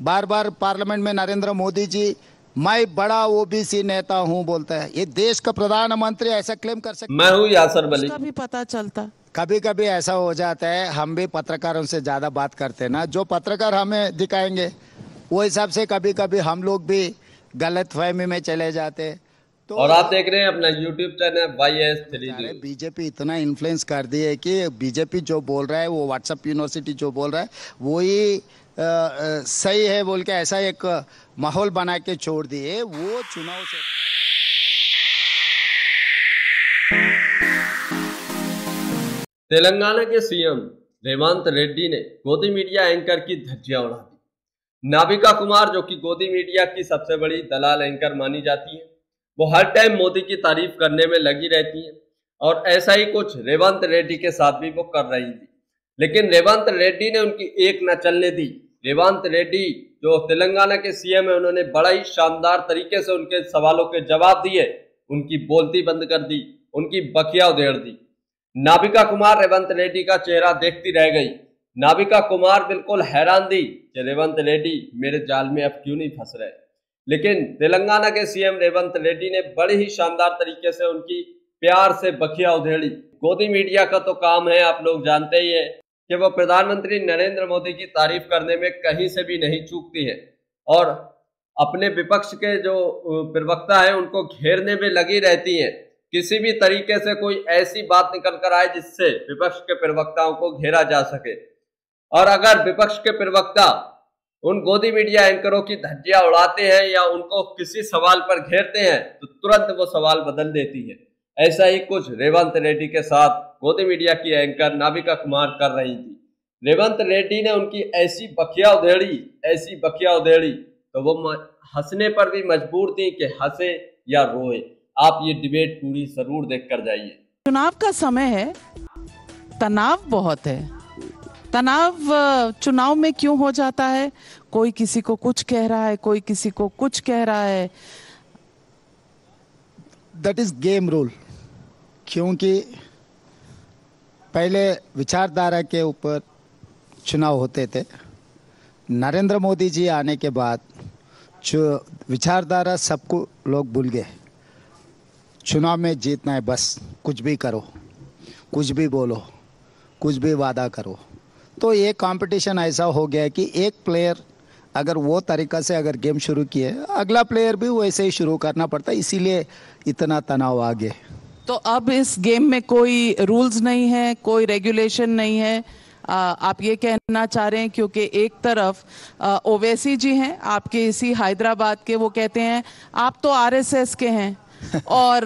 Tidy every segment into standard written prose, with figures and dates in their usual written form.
बार बार parliament में नरेंद्र मोदी जी मैं बड़ा ओबीसी नेता हूं बोलता है। ये देश का प्रधानमंत्री ऐसा क्लेम कर सकता मैं है? हूँ यासर वली। उसका भी पता चलता। कभी कभी ऐसा हो जाता है, हम भी पत्रकारों से ज्यादा बात करते हैं ना, जो पत्रकार हमें दिखाएंगे वो हिसाब से कभी कभी हम लोग भी गलत फहमी में चले जाते हैं। तो और आप देख रहे हैं अपना YouTube channel YS3 news. BJP इतना इन्फ्लुएंस कर दी है कि बीजेपी जो बोल रहा है, वो व्हाट्सएप यूनिवर्सिटी जो बोल रहा है वो ही सही है बोल के ऐसा एक माहौल बना के छोड़ दिए वो चुनाव से। तेलंगाना के सीएम रेवंत रेड्डी ने गोदी मीडिया एंकर की धज्जियां उड़ा दी। नाविका कुमार, जो कि गोदी मीडिया की सबसे बड़ी दलाल एंकर मानी जाती है, वो हर टाइम मोदी की तारीफ करने में लगी रहती है और ऐसा ही कुछ रेवंत रेड्डी के साथ भी वो कर रही थी। लेकिन रेवंत रेड्डी ने उनकी एक न चलने दी। रेवंत रेड्डी जो तेलंगाना के सीएम है, उन्होंने बड़ा ही शानदार तरीके से उनके सवालों के जवाब दिए, उनकी बोलती बंद कर दी, उनकी बखिया उधेड़ दी। नाविका कुमार रेवंत रेड्डी का चेहरा देखती रह गई। नाविका कुमार बिल्कुल हैरान थी कि रेवंत रेड्डी मेरे जाल में अब क्यों नहीं फंस रहे। लेकिन तेलंगाना के सीएम रेवंत रेड्डी ने बड़े ही शानदार तरीके से उनकी प्यार से बखिया उधेड़ी। गोदी मीडिया का तो काम है, आप लोग जानते ही है कि वो प्रधानमंत्री नरेंद्र मोदी की तारीफ करने में कहीं से भी नहीं चूकती है और अपने विपक्ष के जो प्रवक्ता है उनको घेरने में लगी रहती है। किसी भी तरीके से कोई ऐसी बात निकल कर आए जिससे विपक्ष के प्रवक्ताओं को घेरा जा सके, और अगर विपक्ष के प्रवक्ता उन गोदी मीडिया एंकरों की धज्जियां उड़ाते हैं या उनको किसी सवाल पर घेरते हैं तो तुरंत वो सवाल बदल देती है। ऐसा ही कुछ रेवंत रेड्डी के साथ गोदी मीडिया की एंकर नाविका कुमार कर रही थी। रेवंत रेड्डी ने उनकी ऐसी बखिया उधेड़ी तो वो हंसने पर भी मजबूर थी कि हंसे या रोए। आप ये डिबेट पूरी जरूर देख कर जाइए। चुनाव का समय है, तनाव बहुत है। तनाव चुनाव में क्यों हो जाता है? कोई किसी को कुछ कह रहा है, कोई किसी को कुछ कह रहा है। That is game rule. क्योंकि पहले विचारधारा के ऊपर चुनाव होते थे। नरेंद्र मोदी जी आने के बाद जो विचारधारा सबको लोग भूल गए। चुनाव में जीतना है, बस कुछ भी करो, कुछ भी बोलो, कुछ भी वादा करो। तो ये कंपटीशन ऐसा हो गया कि एक प्लेयर अगर वो तरीका से अगर गेम शुरू किए, अगला प्लेयर भी वैसे ही शुरू करना पड़ता है, इसीलिए इतना तनाव आ गया। तो अब इस गेम में कोई रूल्स नहीं है, कोई रेगुलेशन नहीं है। आप ये कहना चाह रहे हैं क्योंकि एक तरफ ओवैसी जी हैं आपके इसी हैदराबाद के, वो कहते हैं आप तो आरएसएस के हैं और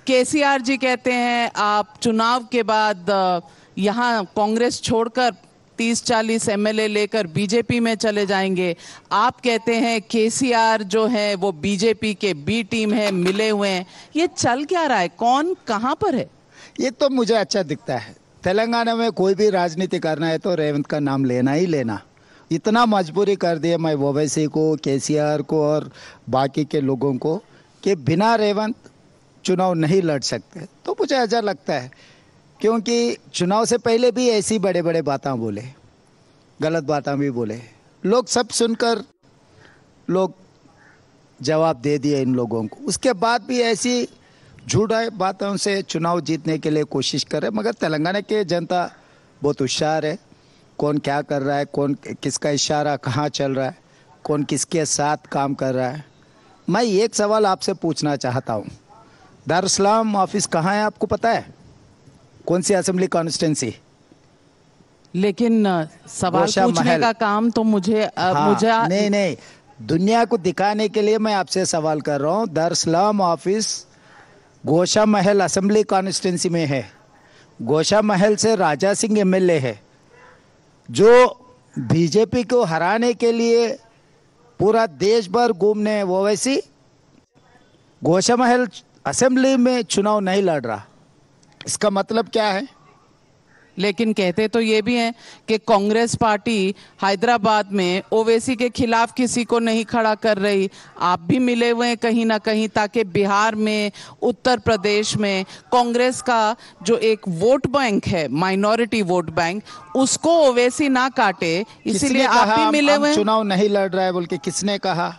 केसीआर जी कहते हैं आप चुनाव के बाद यहाँ कांग्रेस छोड़कर 30-40 एमएलए लेकर बीजेपी में चले जाएंगे। आप कहते हैं केसीआर जो है वो बीजेपी के बी टीम है, मिले हुए हैं। ये चल क्या रहा है? कौन कहां पर है? ये तो मुझे अच्छा दिखता है। तेलंगाना में कोई भी राजनीति करना है तो रेवंत का नाम लेना ही लेना। इतना मजबूरी कर दिया मैं ओवैसी को, केसीआर को और बाकी के लोगों को कि बिना रेवंत चुनाव नहीं लड़ सकते। तो मुझे अच्छा लगता है क्योंकि चुनाव से पहले भी ऐसी बड़े बड़े बातें बोले, गलत बातें भी बोले, लोग सब सुनकर लोग जवाब दे दिए इन लोगों को। उसके बाद भी ऐसी झूठा बातों से चुनाव जीतने के लिए कोशिश करे। मगर तेलंगाना के जनता बहुत होशियार है, कौन क्या कर रहा है, कौन किसका इशारा कहाँ चल रहा है, कौन किसके साथ काम कर रहा है। मैं एक सवाल आपसे पूछना चाहता हूँ, दारुस्सलाम ऑफिस कहाँ है आपको पता है? कौन सी असेंबली कॉन्स्टिट्यूंसी? लेकिन सवाल पूछने का काम तो मुझे नहीं, दुनिया को दिखाने के लिए मैं आपसे सवाल कर रहा हूँ। दारुस्सलाम ऑफिस गोशा महल असेंबली कॉन्स्टिट्यूंसी में है। गोशा महल से राजा सिंह एमएलए है जो बीजेपी को हराने के लिए पूरा देश भर घूमने, वो वैसी गोशा महल असेंबली में चुनाव नहीं लड़ रहा। इसका मतलब क्या है? लेकिन कहते तो ये भी हैं कि कांग्रेस पार्टी हैदराबाद में ओवैसी के खिलाफ किसी को नहीं खड़ा कर रही। आप भी मिले हुए हैं कहीं ना कहीं, ताकि बिहार में, उत्तर प्रदेश में कांग्रेस का जो एक वोट बैंक है, माइनॉरिटी वोट बैंक, उसको ओवैसी ना काटे, इसीलिए आप भी मिले हुए हैं। चुनाव नहीं लड़ रहा है बोल के किसने कहा?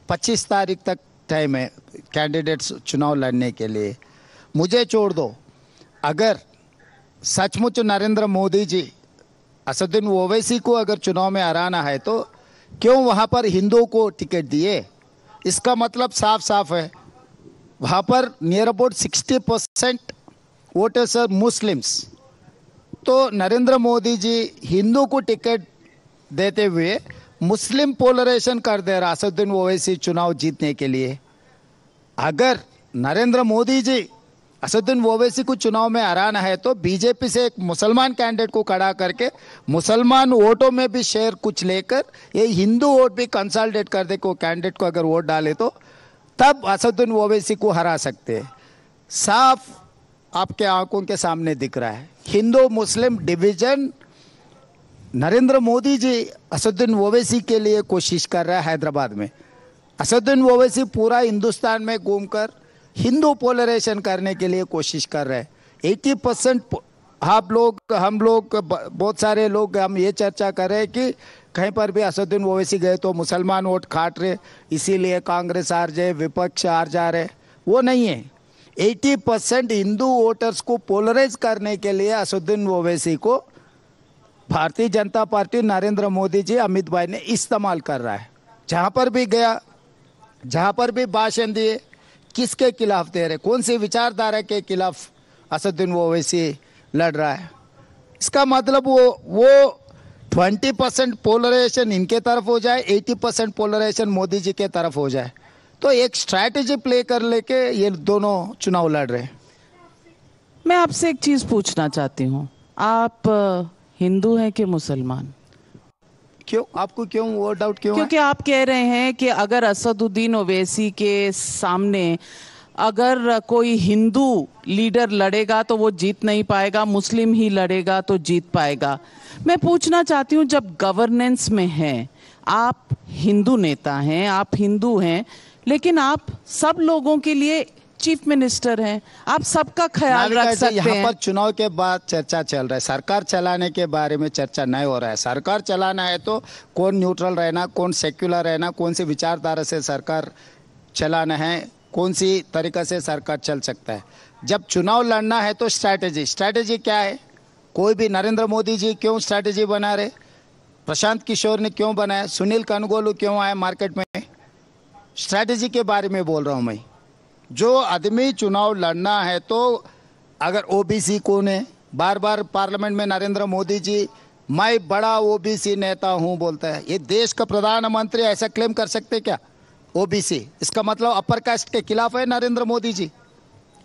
25 तारीख तक टाइम है कैंडिडेट्स चुनाव लड़ने के लिए। मुझे छोड़ दो, अगर सचमुच नरेंद्र मोदी जी असदुद्दीन ओवैसी को अगर चुनाव में हराना है तो क्यों वहां पर हिंदुओं को टिकट दिए? इसका मतलब साफ साफ है, वहां पर near about 60% voters are muslims. तो नरेंद्र मोदी जी हिंदू को टिकट देते हुए मुस्लिम पोलराइजेशन कर दे रहा असदुद्दीन ओवैसी चुनाव जीतने के लिए। अगर नरेंद्र मोदी जी असदुद्दीन ओवैसी को चुनाव में हराना है तो बीजेपी से एक मुसलमान कैंडिडेट को खड़ा करके मुसलमान वोटों में भी शेयर कुछ लेकर ये हिंदू वोट भी कंसोलिडेट कर दे को कैंडिडेट को अगर वोट डाले तो तब असदुद्दीन ओवैसी को हरा सकते हैं। साफ आपके आंखों के सामने दिख रहा है हिंदू मुस्लिम डिवीजन। नरेंद्र मोदी जी असदुद्दीन ओवैसी के लिए कोशिश कर रहा है हैदराबाद में। असदुद्दीन ओवैसी पूरा हिंदुस्तान में घूमकर हिंदू पोलराइजेशन करने के लिए कोशिश कर रहे हैं। 80% आप लोग, हम लोग, बहुत सारे लोग हम ये चर्चा कर रहे हैं कि कहीं पर भी असदुद्दीन ओवैसी गए तो मुसलमान वोट काट रहे, इसीलिए कांग्रेस हार जाए, विपक्ष हार जा रहे। वो नहीं है। 80% हिंदू वोटर्स को पोलराइज करने के लिए असदुद्दीन ओवैसी को भारतीय जनता पार्टी, नरेंद्र मोदी जी, अमित भाई ने इस्तेमाल कर रहा है। जहाँ पर भी गया, जहाँ पर भी भाषण दिए, किसके खिलाफ दे रहे, कौन सी विचारधारा के खिलाफ असदुद्दीन ओवैसी लड़ रहा है? इसका मतलब वो 20% पोलराइजेशन इनके तरफ हो जाए, 80% पोलराइजेशन मोदी जी के तरफ हो जाए, तो एक स्ट्रैटेजी प्ले कर लेके ये दोनों चुनाव लड़ रहे हैं। मैं आपसे एक चीज पूछना चाहती हूँ, आप हिंदू हैं कि मुसलमान? क्यों, आपको क्यों वो डाउट क्यों क्योंकि आप कह रहे हैं कि अगर असदुद्दीन ओवैसी के सामने अगर कोई हिंदू लीडर लड़ेगा तो वो जीत नहीं पाएगा, मुस्लिम ही लड़ेगा तो जीत पाएगा। मैं पूछना चाहती हूँ, जब गवर्नेंस में है, आप हिंदू नेता हैं, आप हिंदू हैं, लेकिन आप सब लोगों के लिए चीफ मिनिस्टर हैं, आप सबका ख्याल रख सकते हैं। यहाँ पर चुनाव के बाद चर्चा चल रहा है, सरकार चलाने के बारे में चर्चा नहीं हो रहा है। सरकार चलाना है तो कौन न्यूट्रल रहना, कौन सेक्युलर रहना, कौन सी विचारधारा से सरकार चलाना है, कौन सी तरीका से सरकार चल सकता है। जब चुनाव लड़ना है तो स्ट्रैटेजी क्या है? कोई भी, नरेंद्र मोदी जी क्यों स्ट्रैटेजी बना रहे, प्रशांत किशोर ने क्यों बनाया, सुनील कनगोलू क्यों आए मार्केट में? स्ट्रैटेजी के बारे में बोल रहा हूँ मैं। जो आदमी चुनाव लड़ना है तो अगर ओबीसी कौन है, बार बार पार्लियामेंट में नरेंद्र मोदी जी मैं बड़ा ओबीसी नेता हूं बोलता है। ये देश का प्रधानमंत्री ऐसा क्लेम कर सकते क्या? ओबीसी, इसका मतलब अपर कास्ट के खिलाफ है नरेंद्र मोदी जी।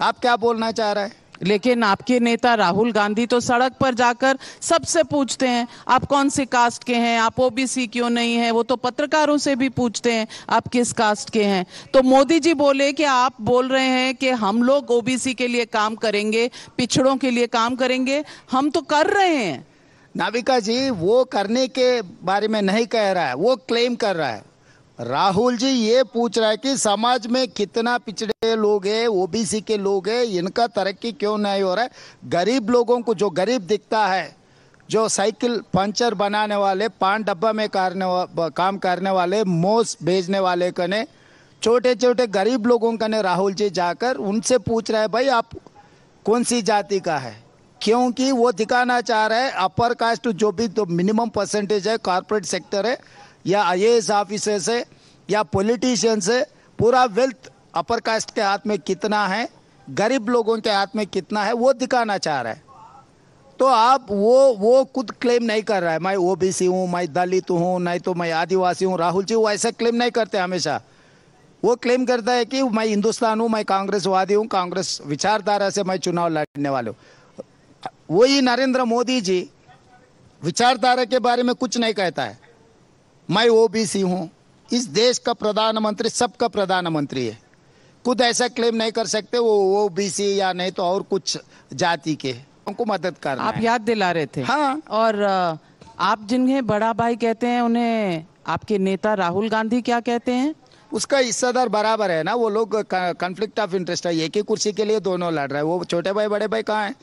आप क्या बोलना चाह रहे हैं? लेकिन आपके नेता राहुल गांधी तो सड़क पर जाकर सबसे पूछते हैं आप कौन सी कास्ट के हैं, आप ओबीसी क्यों नहीं है। वो तो पत्रकारों से भी पूछते हैं आप किस कास्ट के हैं। तो मोदी जी बोले कि आप बोल रहे हैं कि हम लोग ओबीसी के लिए काम करेंगे, पिछड़ों के लिए काम करेंगे। हम तो कर रहे हैं। नाविका जी, वो करने के बारे में नहीं कह रहा है, वो क्लेम कर रहा है। राहुल जी ये पूछ रहा है कि समाज में कितना पिछड़े लोग हैं, ओबीसी के लोग हैं, इनका तरक्की क्यों नहीं हो रहा है। गरीब लोगों को, जो गरीब दिखता है, जो साइकिल पंचर बनाने वाले, पान डब्बा में काम करने वाले, मोस भेजने वाले कने, छोटे छोटे गरीब लोगों कने राहुल जी जाकर उनसे पूछ रहे हैं भाई आप कौन सी जाति का है, क्योंकि वो दिखाना चाह रहा है अपर कास्ट जो भी तो मिनिमम परसेंटेज है, कॉर्पोरेट सेक्टर है या आईएएस ऑफिसर से या पॉलिटिशियन से, पूरा वेल्थ अपर कास्ट के हाथ में कितना है, गरीब लोगों के हाथ में कितना है, वो दिखाना चाह रहा है। तो आप वो खुद क्लेम नहीं कर रहा है मैं ओबीसी हूँ, मैं दलित हूँ, नहीं तो मैं आदिवासी हूँ। राहुल जी वो ऐसा क्लेम नहीं करते हमेशा। वो क्लेम करता है कि मैं हिंदुस्तान हूँ, मैं कांग्रेसवादी हूँ, कांग्रेस विचारधारा से मैं चुनाव लड़ने वाले हूँ। वही नरेंद्र मोदी जी विचारधारा के बारे में कुछ नहीं कहता है। मैं ओबीसी हूँ, इस देश का प्रधानमंत्री सबका प्रधानमंत्री है, खुद ऐसा क्लेम नहीं कर सकते वो ओबीसी या नहीं तो और कुछ जाति के। को मदद करना आप है। याद दिला रहे थे। हाँ। और आप जिन्हें बड़ा भाई कहते हैं उन्हें आपके नेता राहुल गांधी क्या कहते हैं? उसका हिस्सेदार बराबर है ना, वो लोग कॉन्फ्लिक्ट ऑफ इंटरेस्ट है, एक ही कुर्सी के लिए दोनों लड़ रहे हैं। वो छोटे भाई बड़े भाई कहाँ हैं?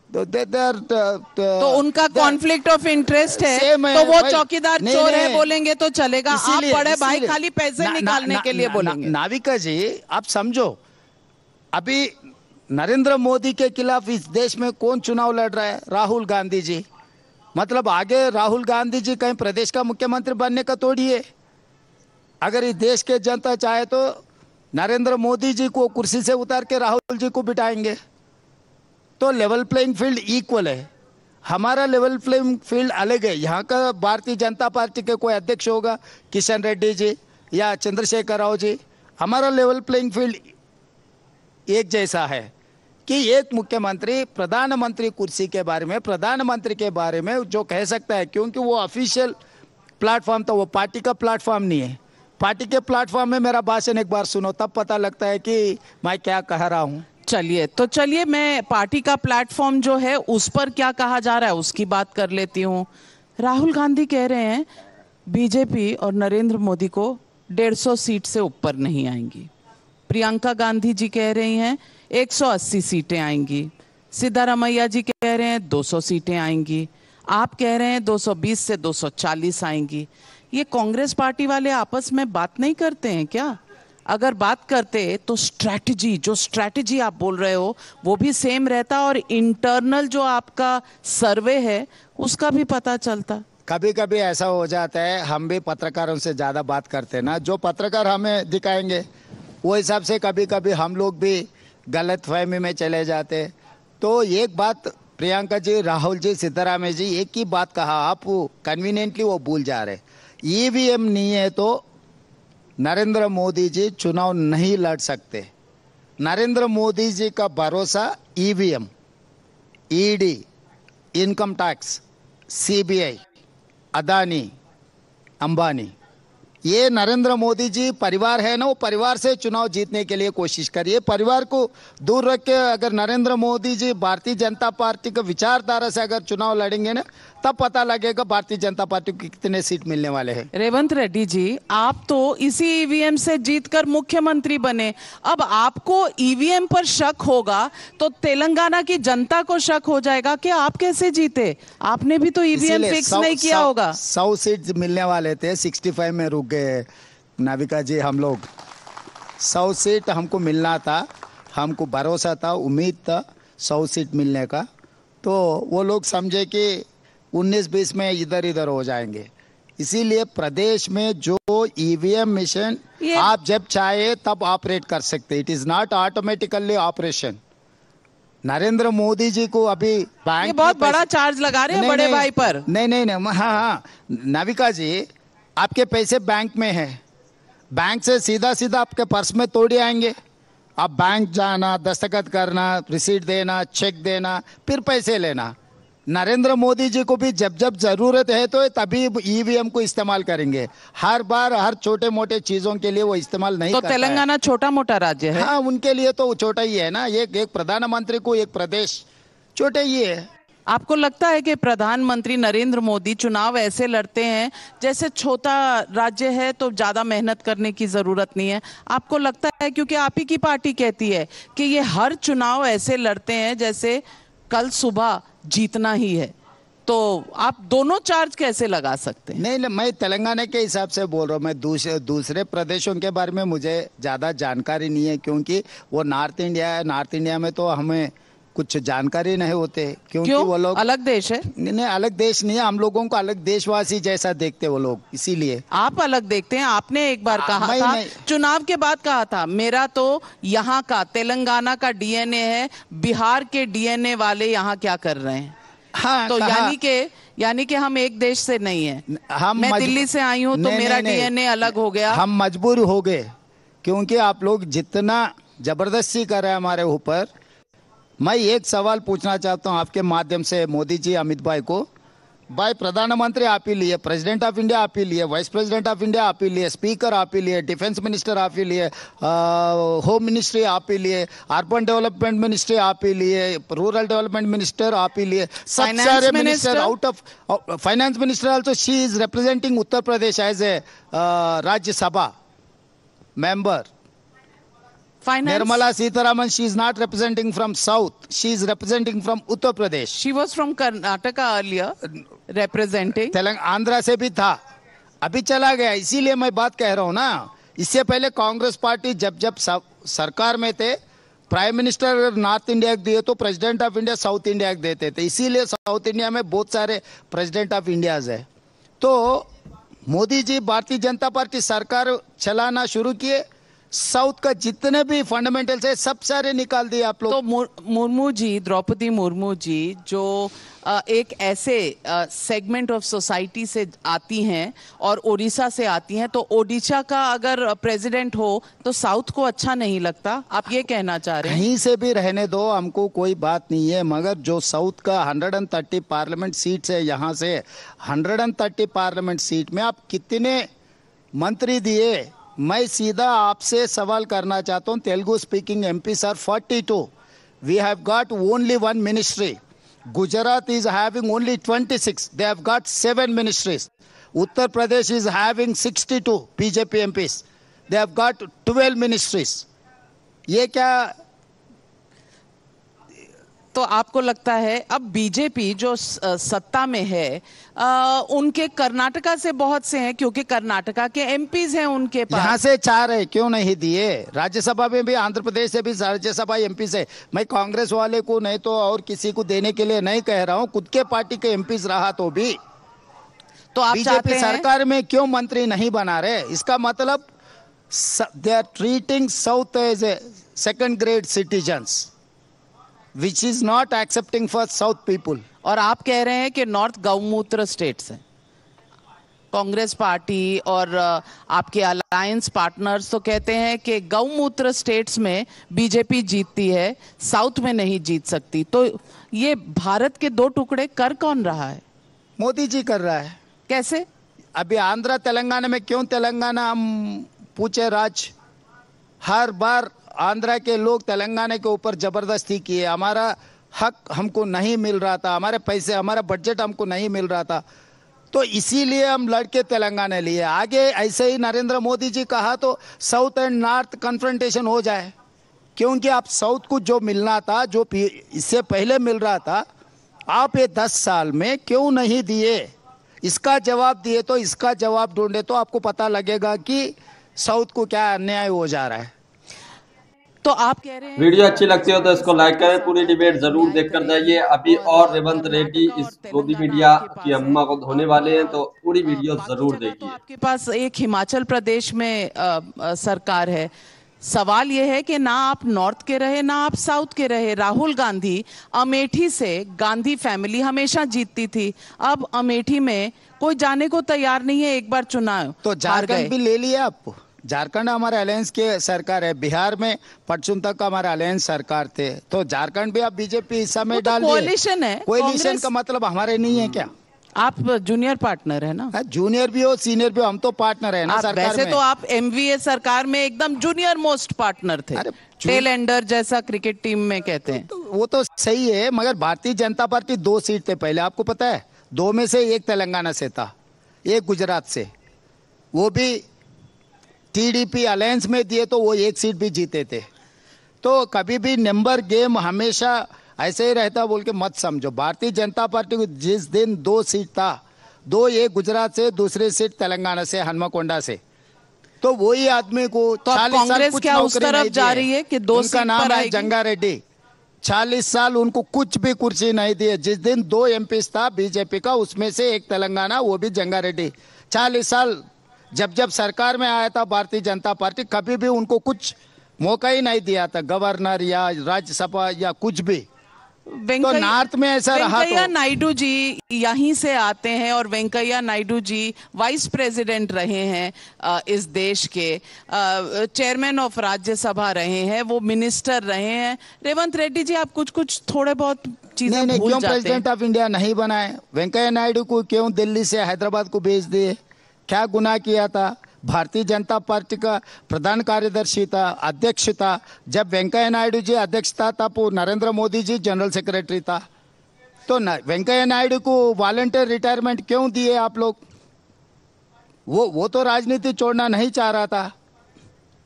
तो उनका कॉन्फ्लिक्ट ऑफ इंटरेस्ट है, सेम है तो वो भाई। चौकीदार नहीं, चोर है नहीं। बोलेंगे तो चलेगा। आप इसीलिए- बड़े भाई इसीलिए- खाली पैसे ना- निकालने ना- के लिए ना- बोलेंगे। नाविका जी, आप समझो, अभी नरेंद्र मोदी के खिलाफ इस देश में कौन चुनाव लड़ रहा है? राहुल गांधी जी। मतलब आगे राहुल गांधी जी कहीं प्रदेश का मुख्यमंत्री बनने का थोड़ी है। अगर इस देश के जनता चाहे तो नरेंद्र मोदी जी को कुर्सी से उतार के राहुल जी को बिठाएंगे। तो लेवल प्लेइंग फील्ड इक्वल है। हमारा लेवल प्लेइंग फील्ड अलग है। यहाँ का भारतीय जनता पार्टी के कोई अध्यक्ष होगा, किशन रेड्डी जी या चंद्रशेखर राव जी। हमारा लेवल प्लेइंग फील्ड एक जैसा है कि एक मुख्यमंत्री प्रधानमंत्री कुर्सी के बारे में, प्रधानमंत्री के बारे में जो कह सकता है, क्योंकि वो ऑफिशियल प्लेटफॉर्म था, वो पार्टी का प्लेटफॉर्म नहीं है। पार्टी के प्लेटफॉर्म में मेरा भाषण एक बार सुनो, तब पता लगता है कि मैं क्या कह रहा हूँ। चलिए मैं पार्टी का प्लेटफॉर्म जो है उस पर क्या कहा जा रहा है उसकी बात कर लेती हूँ। राहुल गांधी कह रहे हैं बीजेपी और नरेंद्र मोदी को 150 सीट से ऊपर नहीं आएंगी। प्रियंका गांधी जी कह रही हैं 180 सीटें आएंगी। सिद्धारमैया जी कह रहे हैं 200 सीटें आएंगी। आप कह रहे हैं 220 से 240 आएंगी। ये कांग्रेस पार्टी वाले आपस में बात नहीं करते हैं क्या? अगर बात करते तो स्ट्रैटेजी आप बोल रहे हो वो भी सेम रहता और इंटरनल जो आपका सर्वे है उसका भी पता चलता। कभी कभी ऐसा हो जाता है, हम भी पत्रकारों से ज़्यादा बात करते हैं ना, जो पत्रकार हमें दिखाएंगे वो हिसाब से कभी कभी हम लोग भी गलत फहमी में चले जाते। तो एक बात प्रियंका जी, राहुल जी, सिद्धारामैया जी एक ही बात कहा, आप कन्वीनियंटली वो भूल जा रहे। ईवीएम नहीं है तो नरेंद्र मोदी जी चुनाव नहीं लड़ सकते। नरेंद्र मोदी जी का भरोसा EVM, ED, income tax, CBI, Adani, Ambani, ये नरेंद्र मोदी जी परिवार है ना, वो परिवार से चुनाव जीतने के लिए कोशिश करिए। परिवार को दूर रख के अगर नरेंद्र मोदी जी भारतीय जनता पार्टी के विचारधारा से अगर चुनाव लड़ेंगे ना, तब पता लगेगा भारतीय जनता पार्टी को कितने सीट मिलने वाले हैं। रेवंत रेड्डी जी, आप तो इसी ईवीएम से जीतकर मुख्यमंत्री बने। अब आपको ईवीएम पर शक होगा तो तेलंगाना की जनता को शक हो जाएगा कि आप कैसे जीते। आपने भी तो ईवीएम फिक्स नहीं किया होगा। 100 सीट मिलने वाले थे, 65 में रुक गए नाविका जी। हम लोग 100 सीट हमको मिलना था, हमको भरोसा था, उम्मीद था 100 सीट मिलने का। तो वो लोग समझे कि 19-20 में इधर इधर हो जाएंगे। इसीलिए प्रदेश में जो ईवीएम मशीन आप जब चाहे तब ऑपरेट कर सकते, it is not automatically operation. Narendra Modi ji को अभी बैंक, ये बहुत बड़ा चार्ज लगा रहे हैं बड़े भाई पर। नहीं, हाँ, नाविका जी, आपके पैसे बैंक में है, बैंक से सीधा सीधा आपके पर्स में तोड़े आएंगे। आप बैंक जाना, दस्तखत करना, रिसीट देना, चेक देना, फिर पैसे लेना। नरेंद्र मोदी जी को भी जब जब जरूरत है तो तभी ईवीएम को इस्तेमाल करेंगे। हर बार हर छोटे मोटे चीजों के लिए वो इस्तेमाल नहीं करता है। तेलंगाना छोटा मोटा राज्य है। हाँ, उनके लिए तो छोटा ही है ना। एक प्रधानमंत्री को एक प्रदेश छोटे ही है। आपको लगता है कि प्रधानमंत्री नरेंद्र मोदी चुनाव ऐसे लड़ते हैं जैसे छोटा राज्य है तो ज्यादा मेहनत करने की जरूरत नहीं है? आपको लगता है, क्योंकि आप ही की पार्टी कहती है कि ये हर चुनाव ऐसे लड़ते हैं जैसे कल सुबह जीतना ही है, तो आप दोनों चार्ज कैसे लगा सकते हैं? नहीं, मैं तेलंगाना के हिसाब से बोल रहा हूँ। मैं दूसरे प्रदेशों के बारे में मुझे ज़्यादा जानकारी नहीं है, क्योंकि वो नॉर्थ इंडिया है। नॉर्थ इंडिया में तो हमें कुछ जानकारी नहीं होते, क्योंकि वो लोग अलग देश है। नहीं, अलग देश नहीं है। हम लोगों को अलग देशवासी जैसा देखते वो लोग, इसीलिए। आप अलग देखते हैं। आपने एक बार कहा था, चुनाव के बाद कहा था, मेरा तो यहाँ का तेलंगाना का डीएनए है, बिहार के डीएनए वाले यहाँ क्या कर रहे हैं? हाँ, तो यानी कि हम एक देश से नहीं है। मैं दिल्ली से आई हूँ तो मेरा डीएनए अलग हो गया। हम मजबूर हो गए, क्योंकि आप लोग जितना जबरदस्ती कर रहे हैं हमारे ऊपर। मैं एक सवाल पूछना चाहता हूं आपके माध्यम से मोदी जी, अमित भाई को। भाई प्रधानमंत्री आप ही लिए, प्रेसिडेंट ऑफ इंडिया आप ही लिए, वाइस प्रेसिडेंट ऑफ इंडिया आप ही लिए, स्पीकर आप ही लिए, डिफेंस मिनिस्टर आप ही लिए, होम मिनिस्ट्री आप ही लिए, अर्बन डेवलपमेंट मिनिस्ट्री आप ही लिए, रूरल डेवलपमेंट मिनिस्टर आप ही लिए, सब सारे minister out of finance minister also she is representing Uttar Pradesh as a Rajya Sabha member. Nirmala Sitharaman, she is not representing from South. She is representing from Uttar Pradesh. She was from Karnataka earlier, representing. Andhra से भी था, अभी चला गया. इसीलिए मैं बात कह रहा हूँ ना. इससे पहले कांग्रेस पार्टी जब जब सरकार में थे, प्राइम मिनिस्टर नॉर्थ इंडिया दिए तो president of India south India देते थे. इसीलिए साउथ इंडिया में बहुत सारे प्रेसिडेंट ऑफ इंडियाज है. तो मोदी जी भारतीय जनता पार्टी सरकार चलाना शुरू किए, साउथ का जितने भी फंडामेंटल्स है सब सारे निकाल दिए आप लोग. तो मुर्मू जी, द्रौपदी मुर्मू जी जो एक ऐसे सेगमेंट ऑफ सोसाइटी से आती हैं और ओडिशा से आती हैं, तो ओडिशा का अगर प्रेसिडेंट हो तो साउथ को अच्छा नहीं लगता, आप ये कहना चाह रहे हैं? कहीं से भी रहने दो, हमको कोई बात नहीं है, मगर जो साउथ का 130 पार्लियामेंट सीट्स है, यहाँ से 130 पार्लियामेंट सीट में आप कितने मंत्री दिए? मैं सीधा आपसे सवाल करना चाहता हूं. Telugu speaking MPs are 42. We have got only 1 ministry. Gujarat is having only 26. They have got 7 ministries. Uttar Pradesh is having 62 BJP MPs. They have got 12 ministries. ये क्या? तो आपको लगता है अब बीजेपी जो सत्ता में है, उनके कर्नाटका से बहुत से हैं, क्योंकि कर्नाटका के एमपीज हैं उनके पास. यहाँ से 4 है, क्यों नहीं दिए? राज्यसभा में भी आंध्र प्रदेश से भी राज्यसभा एमपी से. मैं कांग्रेस वाले को नहीं तो और किसी को देने के लिए नहीं कह रहा हूँ, खुद के पार्टी के एमपीज रहा तो भी. तो आप बीजेपी सरकार में क्यों मंत्री नहीं बना रहे? इसका मतलब they are treating south as a second grade citizens, which is not accepting for South people. और आप कह रहे हैं कि नॉर्थ गौमूत्र स्टेट्स हैं. कांग्रेस पार्टी और आपके अलायंस पार्टनर्स तो कहते हैं कि गौमूत्र स्टेट्स में बीजेपी जीतती है, साउथ में नहीं जीत सकती. तो ये भारत के 2 टुकड़े कर कौन रहा है? मोदी जी कर रहा है. कैसे? अभी आंध्र तेलंगाना में क्यों तेलंगाना हम पूछे राज? हर बार आंध्रा के लोग तेलंगाना के ऊपर जबरदस्ती किए. हमारा हक हमको नहीं मिल रहा था, हमारे पैसे, हमारा बजट हमको नहीं मिल रहा था, तो इसीलिए हम लड़के तेलंगाना लिए. आगे ऐसे ही नरेंद्र मोदी जी कहा तो साउथ एंड नॉर्थ कन्फ्रंटेशन हो जाए, क्योंकि आप साउथ को जो मिलना था, जो इससे पहले मिल रहा था, आप ये 10 साल में क्यों नहीं दिए? इसका जवाब दिए तो इसका जवाब ढूंढे तो आपको पता लगेगा कि साउथ को क्या अन्याय हो जा रहा है. तो आप कह रहे हैं वीडियो अच्छी लगती हो तो इसको लाइक करें, पूरी डिबेट जरूर देखकर जाइए. अभी और रेवंत रेड्डी इस गोदी मीडिया की अम्मा को धोने वाले हैं, तो पूरी वीडियो जरूर देखिए. आपके पास एक हिमाचल प्रदेश में सरकार है. सवाल यह है कि ना आप नॉर्थ के रहे ना आप साउथ के रहे. राहुल गांधी अमेठी से, गांधी फैमिली हमेशा जीतती थी, अब अमेठी में कोई जाने को तैयार नहीं है. एक बार चुनाव तो झारखंड भी ले लिया आपको. झारखंड हमारे अलायंस के सरकार है. बिहार में पटचुन तक हमारे अलायंस सरकार थे, तो झारखंड भी आप बीजेपी हिस्सा में डाल दिए. कोalition है. कोalition का मतलब हमारे नहीं है क्या? आप जूनियर पार्टनर है ना? जूनियर भी हो सीनियर भी हो, हम तो पार्टनर है ना सरकार वैसे में. तो आप एमवीए सरकार में एकदम जूनियर मोस्ट पार्टनर थे. टेल एंडर जैसा क्रिकेट टीम में कहते हैं. वो तो सही है, मगर भारतीय जनता पार्टी 2 सीट थे पहले, आपको पता है. 2 में से 1 तेलंगाना से था, 1 गुजरात से. वो भी टीडीपी अलायंस में दिए तो वो 1 सीट भी जीते थे. तो कभी भी नंबर गेम हमेशा ऐसे ही रहता बोल के मत समझो. भारतीय जनता पार्टी को जिस दिन 2 सीट था, 2 एक गुजरात से, दूसरी सीट तेलंगाना से, हनुमकोंडा से, तो वही आदमी को तो 40 साल कुछ क्या उस तरफ जा रही है कि 2 सीट का नाम पर है जंगा रेड्डी. 40 साल उनको कुछ भी कुर्सी नहीं दिए. जिस दिन 2 एमपीस था बीजेपी का, उसमें से 1 तेलंगाना, वो भी जंगा रेड्डी. 40 साल जब जब सरकार में आया था भारतीय जनता पार्टी, कभी भी उनको कुछ मौका ही नहीं दिया था, गवर्नर या राज्यसभा या कुछ भी. तो नॉर्थ में ऐसा रहा. वेंकैया नायडू जी यहीं से आते हैं और वेंकैया नायडू जी वाइस प्रेसिडेंट रहे हैं इस देश के, चेयरमैन ऑफ राज्यसभा रहे हैं, वो मिनिस्टर रहे हैं. रेवंत रेड्डी जी, आप कुछ थोड़े बहुत चीजें नहीं, भूल क्यों जाते हैं। प्रेसिडेंट ऑफ इंडिया नहीं बनाए? वेंकैया नायडू को क्यों दिल्ली से हैदराबाद को भेज दिए? क्या गुनाह किया था? भारतीय जनता पार्टी का प्रधान कार्यदर्शी था, अध्यक्ष था। जब वेंकैया नायडू जी अध्यक्ष था तब वो नरेंद्र मोदी जी जनरल सेक्रेटरी था। तो वेंकैया नायडू को वॉलंटियर रिटायरमेंट क्यों दिए आप लोग? वो तो राजनीति छोड़ना नहीं चाह रहा था।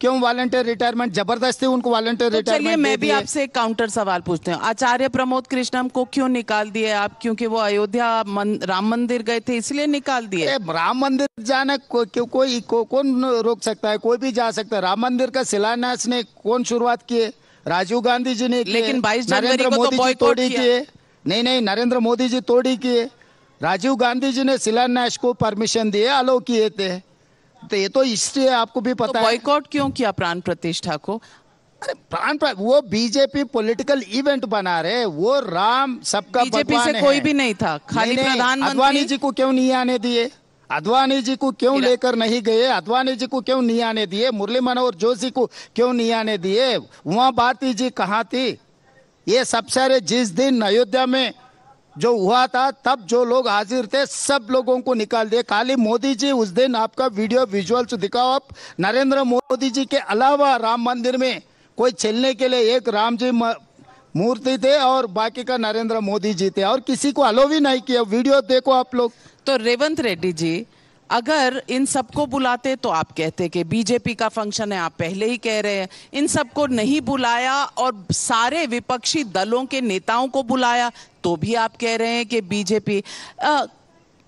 क्यों वॉलंटियर रिटायरमेंट, जबरदस्ती उनको वॉलंटियर तो रिटायरमेंट चलिए दे मैं भी दिए। आपसे एक काउंटर सवाल पूछते हैं, आचार्य प्रमोद कृष्णम को क्यों निकाल दिए आप? क्योंकि वो अयोध्या राम मंदिर गए थे इसलिए निकाल दिए? राम मंदिर जाना कौन रोक सकता है? कोई भी जा सकता है। राम मंदिर का शिलान्यास ने कौन शुरुआत किए? राजीव गांधी जी ने किए। लेकिन 22 जनवरी नरेंद्र को तो मोदी जी बॉयकॉट तोड़ी किया। किए। नहीं, नरेंद्र मोदी जी तोड़ी किए। राजीव गांधी जी ने शिलान्यास को परमिशन दिए, अलो किए थे। तो ये तो हिस्ट्री है, आपको भी तो पता है। बॉयकॉट क्यों किया प्राण प्रतिष्ठा को? अरे वो बीजेपी पॉलिटिकल इवेंट बना रहे। वो राम सबका बीजेपी भगवान से है। कोई भी नहीं था, खाली नहीं, प्रधानमंत्री। अद्वानी जी को क्यों नहीं आने दिए? अद्वानी जी को क्यों लेकर नहीं गए? अद्वानी जी को क्यों नहीं आने दिए? मुरली मनोहर जोशी को क्यों नहीं आने दिए? उमा भारती जी कहाँ थी? ये सब सारे जिस दिन अयोध्या में जो हुआ था तब जो लोग हाजिर थे सब लोगों को निकाल दिए। खाली मोदी जी उस दिन आपका वीडियो विजुअल्स दिखाओ आप। नरेंद्र मोदी जी के अलावा राम मंदिर में कोई चलने के लिए एक राम जी मूर्ति थे और बाकी का नरेंद्र मोदी जी थे, और किसी को अलो भी नहीं किया। वीडियो देखो आप लोग। तो रेवंत रेड्डी जी, अगर इन सबको बुलाते तो आप कहते कि बीजेपी का फंक्शन है, आप पहले ही कह रहे हैं। इन सबको नहीं बुलाया और सारे विपक्षी दलों के नेताओं को बुलाया तो भी आप कह रहे हैं कि बीजेपी।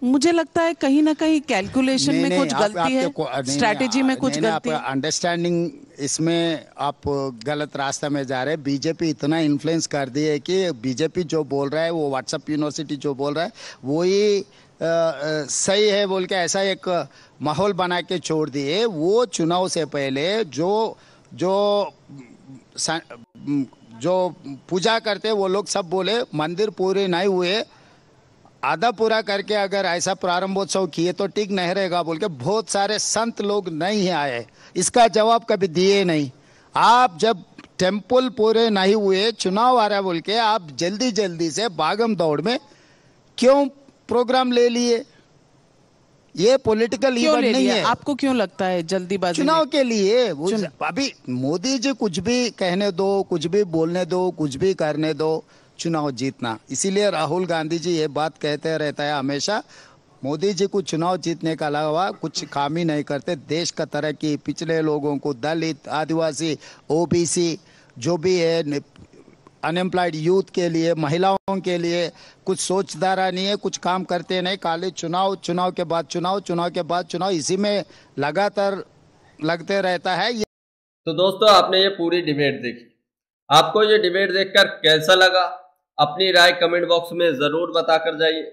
मुझे लगता है कहीं ना कहीं कैलकुलेशन में कुछ गलती है, स्ट्रैटेजी में कुछ गलती है। अंडरस्टैंडिंग इसमें आप गलत रास्ते में जा रहे हैं। बीजेपी इतना इन्फ्लुएंस कर दी है कि बीजेपी जो बोल रहा है, वो व्हाट्सएप यूनिवर्सिटी जो बोल रहा है वो ही सही है बोल के ऐसा एक माहौल बना के छोड़ दिए। वो चुनाव से पहले जो पूजा करते वो लोग सब बोले मंदिर पूरे नहीं हुए, आधा पूरा करके अगर ऐसा प्रारंभोत्सव किए तो ठीक नहीं रहेगा बोल के बहुत सारे संत लोग नहीं आए। इसका जवाब कभी दिए नहीं। आप जब टेम्पल पूरे नहीं हुए, चुनाव आ रहा बोल के आप जल्दी जल्दी से भागम दौड़ में क्यों प्रोग्राम ले लिए? ये पॉलिटिकल इवेंट नहीं है। आपको क्यों लगता है जल्दीबाजी? चुनाव के लिए अभी मोदी जी कुछ भी कहने दो, कुछ भी बोलने दो, कुछ भी करने दो, चुनाव जीतना। इसीलिए राहुल गांधी जी ये बात कहते रहता है हमेशा, मोदी जी को चुनाव जीतने के अलावा कुछ काम ही नहीं करते। देश का तरक्की, पिछड़े लोगों को, दलित, आदिवासी, ओबीसी जो भी है, अनएम्प्लॉयड यूथ के लिए, महिलाओं के लिए कुछ सोच धारा नहीं है, कुछ काम करते नहीं। खाली चुनाव, चुनाव के बाद चुनाव, चुनाव के बाद चुनाव, इसी में लगातार लगते रहता है। तो दोस्तों, आपने ये पूरी डिबेट देखी। आपको ये डिबेट देखकर कैसा लगा? अपनी राय कमेंट बॉक्स में जरूर बताकर जाइए।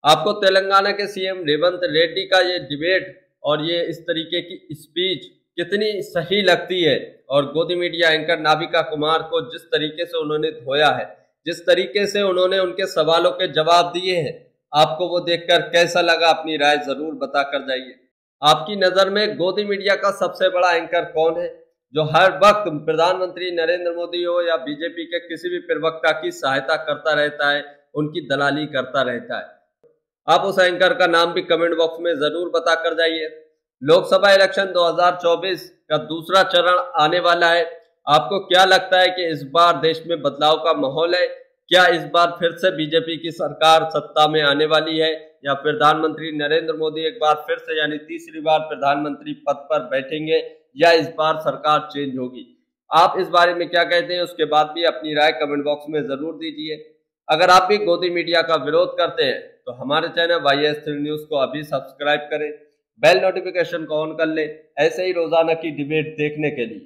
आपको तेलंगाना के सीएम रेवंत रेड्डी का ये डिबेट और ये इस तरीके की स्पीच कितनी सही लगती है, और गोदी मीडिया एंकर नाविका कुमार को जिस तरीके से उन्होंने धोया है, जिस तरीके से उन्होंने उनके सवालों के जवाब दिए हैं, आपको वो देखकर कैसा लगा? अपनी राय जरूर बताकर जाइए। आपकी नजर में गोदी मीडिया का सबसे बड़ा एंकर कौन है, जो हर वक्त प्रधानमंत्री नरेंद्र मोदी हो या बीजेपी के किसी भी प्रवक्ता की सहायता करता रहता है, उनकी दलाली करता रहता है? आप उस एंकर का नाम भी कमेंट बॉक्स में जरूर बताकर जाइए। लोकसभा इलेक्शन 2024 का दूसरा चरण आने वाला है। आपको क्या लगता है कि इस बार देश में बदलाव का माहौल है? क्या इस बार फिर से बीजेपी की सरकार सत्ता में आने वाली है, या प्रधानमंत्री नरेंद्र मोदी एक बार फिर से यानी तीसरी बार प्रधानमंत्री पद पर बैठेंगे, या इस बार सरकार चेंज होगी? आप इस बारे में क्या कहते हैं, उसके बाद भी अपनी राय कमेंट बॉक्स में जरूर दीजिए। अगर आप भी गोदी मीडिया का विरोध करते हैं तो हमारे चैनल YS3 न्यूज को अभी सब्सक्राइब करें, बेल नोटिफिकेशन को ऑन कर ले ऐसे ही रोजाना की डिबेट देखने के लिए।